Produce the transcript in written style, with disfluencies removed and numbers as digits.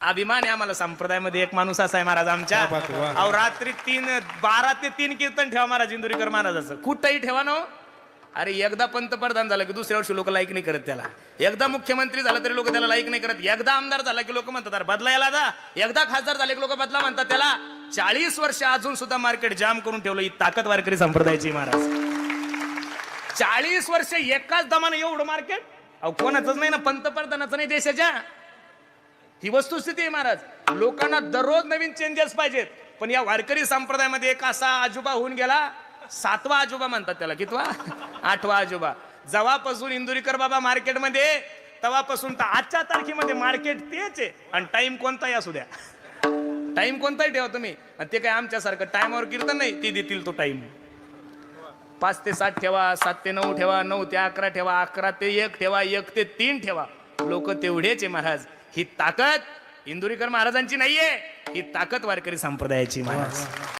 अभिमान आहे आम्हाला. संप्रदायामध्ये एक माणूस असा आहे महाराज आमच्या, अहो रात्री 12 ते 3 कीर्तन ठेवा महाराज इंदुरीकर महाराजाचं, कुठंही ठेवा ना. अरे एकदा पंतप्रधान झाला की दुसऱ्या वर्षी लोक लाईक नाही करत त्याला, एकदा मुख्यमंत्री झाला तरी लोक त्याला लाईक नाही करत, एकदा आमदार झाला की लोक म्हणतात अरे बदलायला जा, एकदा खासदार झाले की लोक बदला म्हणतात त्याला. 40 वर्ष अजून सुद्धा मार्केट जाम करून ठेवलं. ही ताकद वारकरी संप्रदायाची महाराज. 40 वर्ष एकाच दमाने एवढं मार्केट, अहो कोणाचंच नाही ना, पंतप्रधानाचं नाही देशाच्या. ही वस्तुस्थिती आहे महाराज. लोकांना दररोज नवीन चेंजेस पाहिजेत, पण या वारकरी संप्रदायामध्ये एक असा आजोबा होऊन गेला, 7वा आजोबा म्हणतात त्याला, कितवा 8वा आजोबा. जेव्हापासून इंदुरीकर बाबा मार्केटमध्ये, तेव्हापासून तर आजच्या तारखेमध्ये मार्केट तेच आहे. आणि टाइम कोणताही असू द्या, टाइम कोणताही ठेवा तुम्ही, ते काय आमच्यासारखं टाइमवर कीर्तन नाही, ते देतील तो टाइम. 5 ते 7 ठेवा, 7 ते 9 ठेवा, 9 ते 11 ठेवा, 11 ते 1 ठेवा, 1 ते 3 ठेवा, लोक तेवढेच आहे महाराज. ही ताकद इंदुरीकर महाराजांची नाहीये, ही ताकद वारकरी संप्रदायाची महाराज.